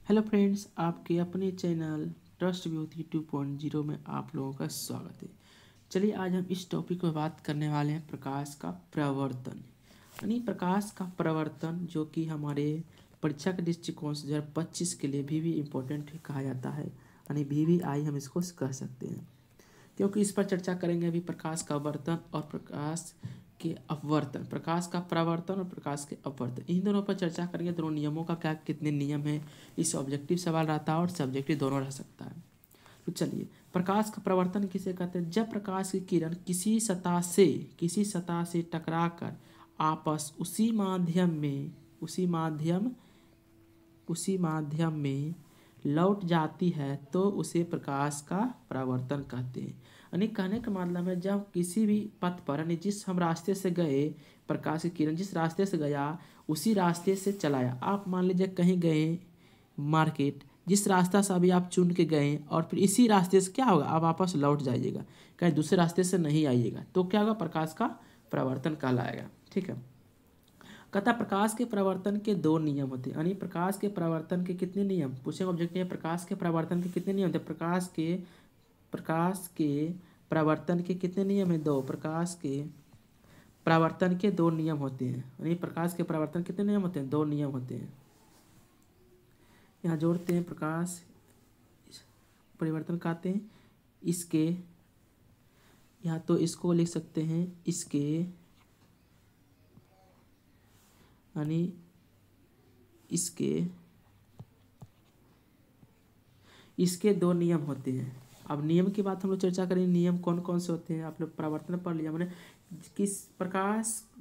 Hello friends, आपके अपने channel trust विभूति 2.0 में आप लोगों का स्वागत है। चलिए आज हम इस टॉपिक पर बात करने वाले हैं प्रकाश का प्रवर्तन। यानी प्रकाश का प्रवर्तन जो कि हमारे परीक्षा के दृष्टिकोण से 2025 के लिए भी इम्पोर्टेंट कहा जाता है। यानी VVI हम इसको कह सकते हैं, क्योंकि इस पर चर्चा करेंगे अभी प्रकाश का वर्तन और प्रकाश के अपवर्तन, प्रकाश का परावर्तन और प्रकाश के अपवर्तन, इन दोनों पर चर्चा करेंगे। दोनों नियमों का क्या कितने नियम है, इस ऑब्जेक्टिव सवाल रहता है और सब्जेक्टिव दोनों रह सकता है। तो चलिए, प्रकाश का प्रवर्तन किसे कहते हैं? जब प्रकाश की किरण किसी सतह से टकराकर आपस उसी माध्यम में लौट जाती है तो उसे प्रकाश का परावर्तन कहते हैं। यानी कहने का मतलब है, जब किसी भी पथ पर यानी जिस हम रास्ते से गए, प्रकाश की किरण जिस रास्ते से गया उसी रास्ते से चलाया। आप मान लीजिए कहीं गए मार्केट, जिस रास्ता से अभी आप चुन के गए और फिर इसी रास्ते से क्या होगा, आप वापस लौट जाइएगा, कहीं दूसरे रास्ते से नहीं आइएगा, तो क्या होगा, प्रकाश का परावर्तन कहलाएगा। ठीक है। कहता प्रकाश के परावर्तन के दो नियम होते हैं। यानी प्रकाश के परावर्तन के कितने नियम पूछेंगे ऑब्जेक्टिव में? प्रकाश के परावर्तन के कितने नियम होते हैं? प्रकाश के परावर्तन के कितने नियम है? दो। प्रकाश के परावर्तन के दो नियम होते हैं। यानी प्रकाश के परावर्तन कितने नियम होते हैं? दो नियम होते हैं। यहाँ जोड़ते हैं, प्रकाश परिवर्तन कहते हैं इसके, यहाँ तो इसको लिख सकते हैं इसके, यानी इसके दो नियम होते हैं। अब नियम की बात हम लोग चर्चा करेंगे, नियम कौन कौन से होते हैं। आप लोग परावर्तन पढ़ लिया मैंने।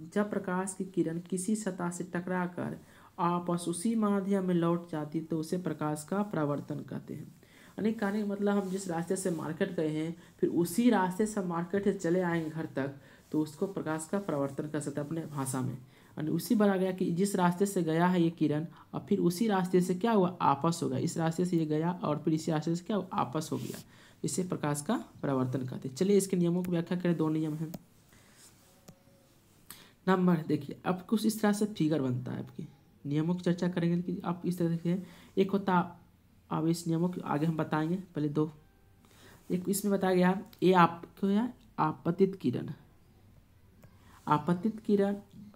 जब प्रकाश की किरण किसी सतह से टकराकर आपस उसी माध्यम में लौट जाती तो उसे प्रकाश का परावर्तन कहते हैं। यानी कहने का मतलब, हम जिस रास्ते से मार्केट गए हैं फिर उसी रास्ते से मार्केट से चले आएंगे घर तक, तो उसको प्रकाश का परावर्तन कर सकते हैं अपने भाषा में। और उसी बार आ गया कि जिस रास्ते से गया है ये किरण और फिर उसी रास्ते से क्या हुआ, आपस हो गया। इस रास्ते से ये गया और फिर इसी रास्ते से क्या हुआ, आपस हो गया। इसे प्रकाश का परावर्तन कहते हैं। चलिए इसके नियमों की व्याख्या करें। दो नियम हैं। नंबर देखिए, अब कुछ इस तरह से फिगर बनता है। आपके नियमों की चर्चा करेंगे कि आप इस तरह से, एक होता, अब इस नियमों के आगे हम बताएंगे, पहले दो। एक इसमें बताया गया, ये आपको है आपतित किरण,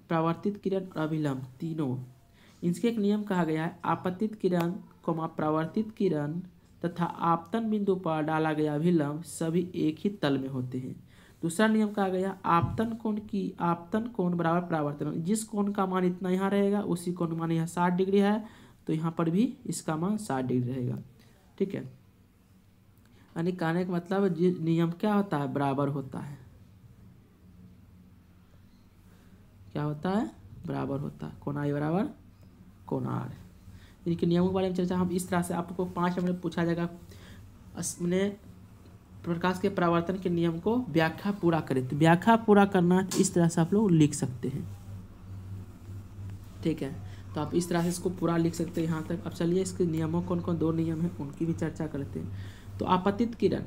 परावर्तित किरण और अभिलंब तीनों, इसके एक नियम कहा गया है। आपतित किरण परावर्तित किरण तथा आपतन बिंदु पर डाला गया अभिलंब सभी एक ही तल में होते हैं। दूसरा नियम कहा गया, आपतन कोण बराबर परावर्तन, जिस कोण का मान इतना यहाँ रहेगा उसी कोण का मान यहाँ 60 डिग्री है तो यहाँ पर भी इसका मान 60 डिग्री रहेगा। ठीक है। यानी कहने का मतलब नियम क्या होता है, बराबर होता है। क्या होता है, बराबर होता है। कोण आई बराबर कोण आर। इनके नियमों के बारे में चर्चा हम इस तरह से, आपको 5 मिनट में पूछा जाएगा। अपने प्रकाश के परावर्तन के नियम को व्याख्या पूरा करें, तो व्याख्या पूरा करना इस तरह से आप लोग लिख सकते हैं। ठीक है, तो आप इस तरह से इसको पूरा लिख सकते हैं यहाँ तक। अब चलिए इसके नियमों कौन कौन दो नियम हैं उनकी भी चर्चा करते हैं। तो आपतित किरण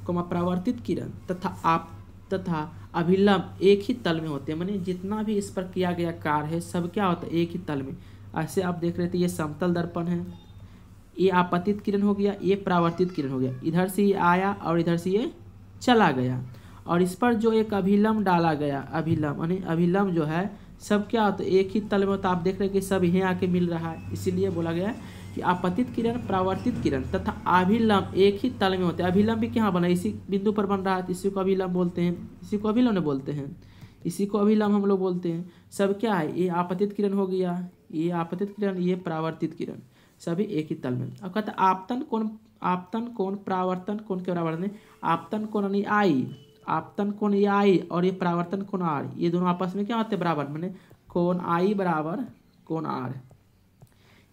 परावर्तित किरण तथा अभिलंब एक ही तल में होते हैं। माने जितना भी इस पर किया गया कार्य है सब क्या होता है, एक ही तल में। ऐसे आप देख रहे थे, ये समतल दर्पण है, ये आपतित किरण हो गया, ये परावर्तित किरण हो गया। इधर से ये आया और इधर से ये चला गया, और इस पर जो एक अभिलंब डाला गया, अभिलंब जो है सब क्या होता है, एक ही तल में होता है। आप देख रहे हैं कि सब यहाँ आके मिल रहा है, इसीलिए बोला गया है कि आपतित किरण परावर्तित किरण तथा अभिलंब एक ही तल में होते हैं। अभिलंब भी क्या बना, इसी बिंदु पर बन रहा है, इसी को अभिलंब बोलते हैं, इसी को अभिलंब बोलते हैं, इसी को अभिलंब हम लोग बोलते हैं। सब क्या है, ये आपतित किरण हो गया, ये आपतित किरण, ये परावर्तित किरण, सभी एक ही तल में। अब कहता है आपतन कोण परावर्तन कोण के बराबर है। आपतन कोण यानी आई, आपतन कोण ये आई और ये परावर्तन कोण आर, ये दोनों आपस में क्या होते हैं, बराबर। मैंने कोण आई बराबर कोण आर।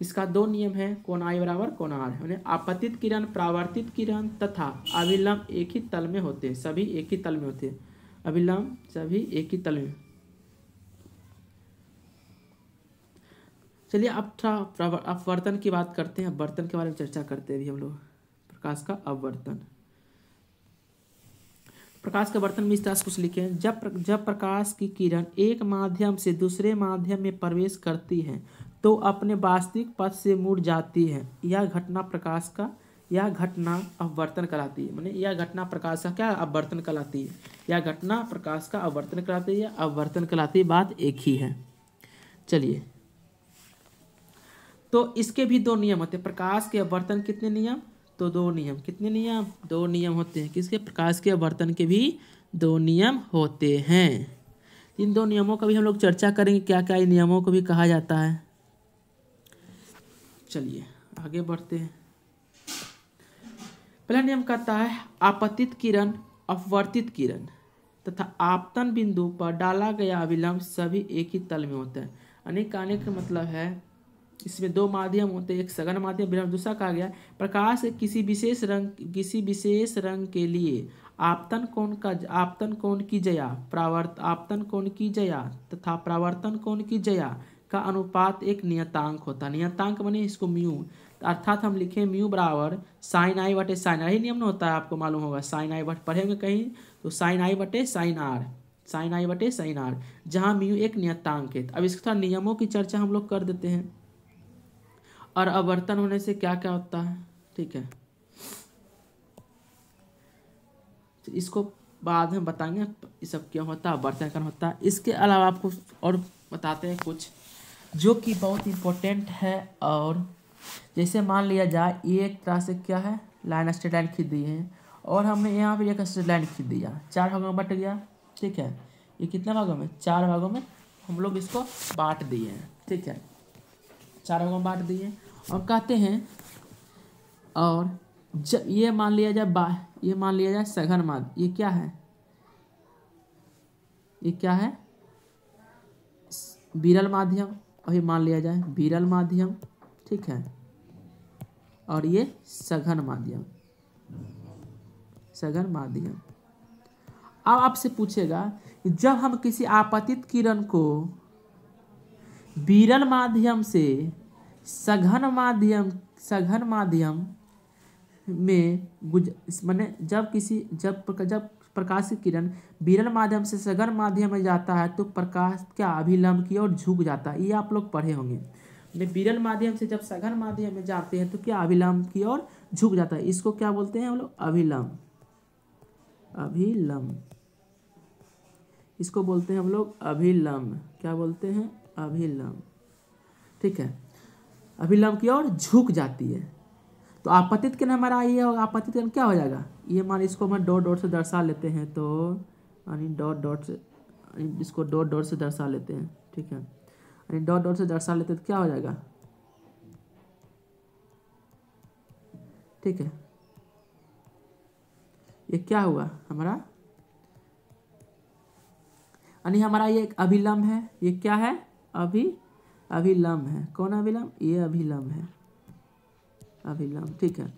इसका दो नियम है, कोण आई बराबर कोण आर। मैंने आपतित किरण परावर्तित किरण तथा अभिलंब एक ही तल में होते हैं, सभी एक ही तल में होते हैं। अभिलंब सभी एक ही तल में। चलिए अब थोड़ा अपवर्तन की बात करते हैं, अपवर्तन के बारे में चर्चा करते हैं अभी हम लोग। प्रकाश का अपवर्तन, प्रकाश के वर्तन में इस तरह से कुछ लिखे हैं। जब प्रकाश की किरण एक माध्यम से दूसरे माध्यम में प्रवेश करती है तो तो अपने वास्तविक पथ से मुड़ जाती है। यह घटना अपवर्तन कहलाती है। माने यह घटना प्रकाश का क्या अपवर्तन कहलाती है। यह घटना प्रकाश का अपवर्तन कहलाती है या अपवर्तन कहलाती है, बात एक ही है। चलिए, तो इसके भी दो नियम होते हैं। प्रकाश के अपवर्तन कितने नियम, तो दो नियम। कितने नियम, दो नियम होते हैं। किसके, प्रकाश के अपवर्तन के भी दो नियम होते हैं। इन दो नियमों का भी हम लोग चर्चा करेंगे, क्या क्या इन नियमों को भी कहा जाता है। चलिए आगे बढ़ते हैं। पहला नियम कहता है आपतित किरण, अपवर्तित किरण तथा आपतन बिंदु पर डाला गया अभिलंब सभी एक ही तल में होता है। अनेक आने का मतलब है इसमें दो माध्यम होते हैं, एक सघन माध्यम विलंब, दूसरा कहा गया प्रकाश किसी विशेष रंग के लिए आपतन कोण की जया आपतन कोण की जया तथा परावर्तन कोण की जया का अनुपात एक नियतांक होता है। नियतांक माने इसको म्यू, अर्थात हम लिखें म्यू बराबर साइन आई बटे साइन आर। यही नियम ना होता है, आपको मालूम होगा। साइन आई बटे पढ़ेंगे कहीं तो साइन आई बटे साइन आर, साइन आई बटे साइन आर, जहाँ म्यू एक नियतांक है। अब इसके थोड़ा नियमों की चर्चा हम लोग कर देते हैं और अपवर्तन होने से क्या क्या होता है। ठीक है, तो इसको बाद में बताएंगे ये सब क्या होता है, अपवर्तन क्या होता है। इसके अलावा आपको और बताते हैं कुछ जो कि बहुत इम्पोर्टेंट है। और जैसे मान लिया जाए ये एक तरह से क्या है, लाइन स्ट्रेट लाइन खींच दी है और हमने यहाँ पे एक स्ट्रेट लाइन खींच दिया, चार भागों में बट गया। ठीक है, ये कितने भागों में, चार भागों में हम लोग इसको बांट दिए हैं। ठीक है, चार भागों में बांट दिए और कहते हैं और जब ये मान लिया जाए सघन माध्यम, ये क्या है, ये क्या है विरल माध्यम, और ये मान लिया जाए विरल माध्यम। ठीक है, और ये सघन माध्यम, सघन माध्यम। अब आपसे पूछेगा कि जब हम किसी आपतित किरण को विरल माध्यम से सघन माध्यम में माने जब प्रकाश की किरण विरल माध्यम से सघन माध्यम में जाता है तो प्रकाश क्या अभिलंब की ओर झुक जाता है। ये आप लोग पढ़े होंगे। विरल माध्यम से जब सघन माध्यम में जाते हैं तो क्या अभिलंब की ओर झुक जाता है। इसको क्या बोलते हैं हम लोग, अभिलंब, अभिलंब। इसको बोलते हैं हम लोग अभिलंब। क्या बोलते हैं, अभिलंब। ठीक है, अभिलंब की ओर झुक जाती है। तो आपतित किरण हमारा ये होगा, आपतित किरण क्या हो जाएगा, ये मान इसको हम डॉट डॉट से दर्शा लेते हैं, तो यानी डॉट डॉट से इसको डॉट डॉट से दर्शा लेते हैं। ठीक है, यानी डॉट डॉट से दर्शा लेते हैं तो क्या हो जाएगा। ठीक है, ये क्या हुआ हमारा, यानी हमारा ये एक अभिलंब है। ये क्या है, अभिलंब है। कौन अभिलंब, ये अभिलंब है, अभिलंब। ठीक है,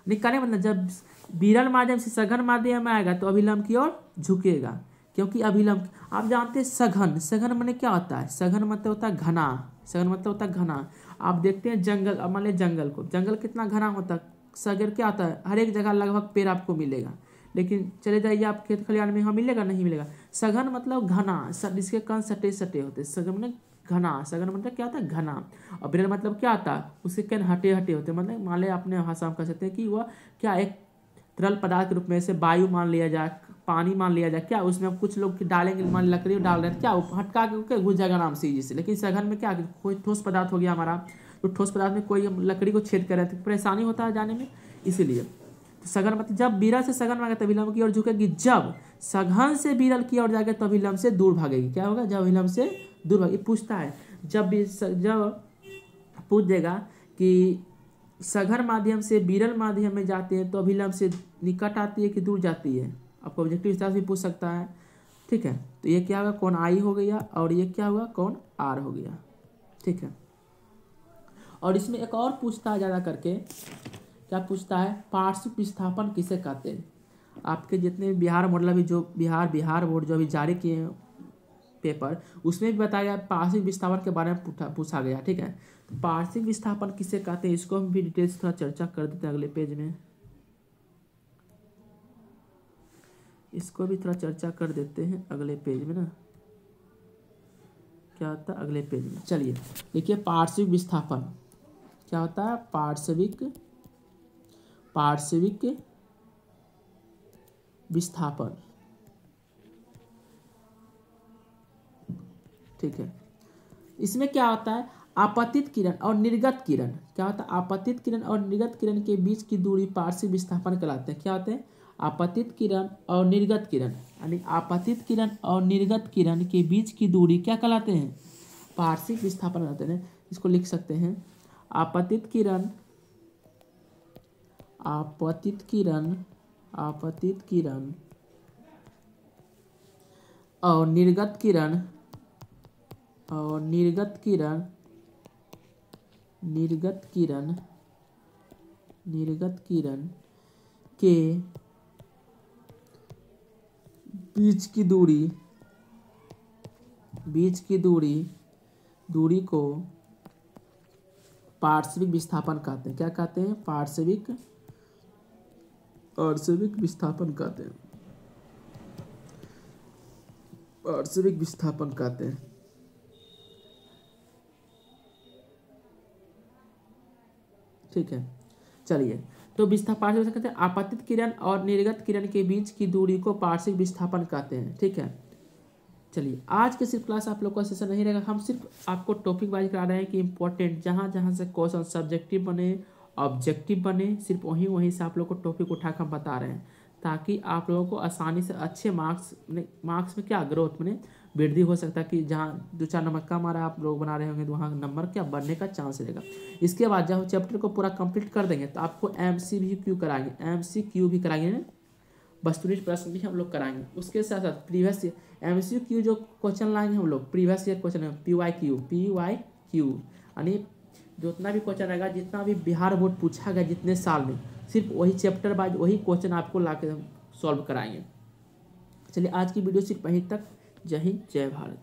निकालने मतलब जब विरल माध्यम से सघन माध्यम में आएगा तो अभिलंब की ओर झुकेगा, क्योंकि अभिलंब आप जानते हैं सघन माने क्या होता है, सघन मतलब होता है घना, सघन मतलब होता है घना। आप देखते हैं जंगल, अब मान लीजिए जंगल कितना घना होता है, सगर क्या होता है, हर एक जगह लगभग पेड़ आपको मिलेगा, लेकिन चले जाइए आप खेत खलिहान में, हाँ मिलेगा, नहीं मिलेगा। सघन मतलब घना, जिसके कण सटे सटे होते, सघन मतलब घना, सघन मतलब क्या होता है, घना। और विरल मतलब क्या होता है, उसके कण हटे हटे होते, मतलब मान लिया अपने भाषा में कह सकते हैं कि वह क्या एक तरल पदार्थ के रूप में, से वायु मान लिया जाए, पानी मान लिया जाए, क्या उसमें कुछ लोग डालेंगे, मान लकड़ी डाल रहे हैं, क्या हटका के घुस जाएगा आराम से जैसे। लेकिन सघन में क्या, कोई ठोस पदार्थ हो गया हमारा, तो ठोस पदार्थ में कोई लकड़ी को छेद कर रहे थे, परेशानी होता है जाने में, इसीलिए। तो सघन मतलब जब विरल से सघन भागे तो अभिलंब की ओर झुकेगी, जब सघन से विरल की ओर जाएगा तो अभिलंब से दूर भागेगी। क्या होगा, जब अभिलंब से दूर भागेगी। पूछता है जब पूछ देगा कि सघन माध्यम से विरल माध्यम में जाते हैं तो अभिलंब से निकट आती है कि दूर जाती है, आपको ऑब्जेक्टिव हिसाब से पूछ सकता है। ठीक है, तो ये क्या होगा, कौन आई हो गया, और ये क्या हुआ, कौन आर हो गया। ठीक है, और इसमें एक और पूछता है ज़्यादा करके, क्या पूछता है, पार्श्व विस्थापन किसे कहते हैं। आपके जितने भी बिहार मॉडल अभी जो बिहार बोर्ड जो अभी जारी किए हैं पेपर, उसमें भी बताया गया पार्श्विक विस्थापन के बारे में पूछा गया। ठीक है, तो पार्श्विक विस्थापन किसे कहते हैं, इसको हम भी डिटेल से थोड़ा चर्चा कर देते हैं अगले पेज में, इसको भी थोड़ा चर्चा कर देते हैं अगले पेज में ना, क्या होता है अगले पेज में। चलिए देखिए पार्श्विक विस्थापन क्या होता है, पार्श्विक विस्थापन। ठीक है, इसमें क्या होता है आपतित किरण और निर्गत किरण। क्या होता है आपतित किरण और निर्गत किरण के बीच की दूरी पार्श्विक विस्थापन कहलाते हैं। क्या होते हैं आपतित किरण और निर्गत किरण, यानी आपतित किरण और निर्गत किरण के बीच की दूरी क्या कहलाते हैं, पार्श्विक विस्थापन कहलाते हैं। इसको लिख सकते हैं आपतित किरण और निर्गत किरण के बीच की दूरी को पार्श्विक विस्थापन कहते हैं। क्या कहते हैं, पार्श्विक विस्थापन कहते हैं, पार्श्विक विस्थापन कहते हैं। ठीक है, चलिए तो पार्श्विक कहते हैं आपतित किरण और निर्गत किरण के बीच की दूरी को पार्श्विक विस्थापन कहते हैं। ठीक है, चलिए आज के सिर्फ क्लास आप लोग का सेशन नहीं रहेगा, हम सिर्फ आपको टॉपिक वाइज करा रहे हैं कि इंपॉर्टेंट जहाँ जहाँ से क्वेश्चन सब्जेक्टिव बने ऑब्जेक्टिव बने सिर्फ वहीं से आप लोग को टॉपिक उठाकर हम बता रहे हैं, ताकि आप लोगों को आसानी से अच्छे मार्क्स में क्या ग्रोथ में वृद्धि हो सकता है कि जहाँ 2-4 नंबर कम आ रहा है आप लोग बना रहे होंगे तो वहाँ नंबर क्या बढ़ने का चांस रहेगा। इसके बाद जब चैप्टर को पूरा कंप्लीट कर देंगे तो आपको MCQ भी कराएंगे, वस्तुनिष्ठ प्रश्न भी हम लोग कराएंगे। उसके साथ साथ प्रीवियस MCQ जो क्वेश्चन लाएंगे हम लोग प्रीवियस ईयर क्वेश्चन है PYQ यानी जितना भी क्वेश्चन रहेगा, जितना भी बिहार बोर्ड पूछा गया जितने साल में, सिर्फ वही चैप्टर वाइज वही क्वेश्चन आपको ला के सॉल्व कराएंगे। चलिए आज की वीडियो सिर्फ वहीं तक। जय हिंद जय भारत।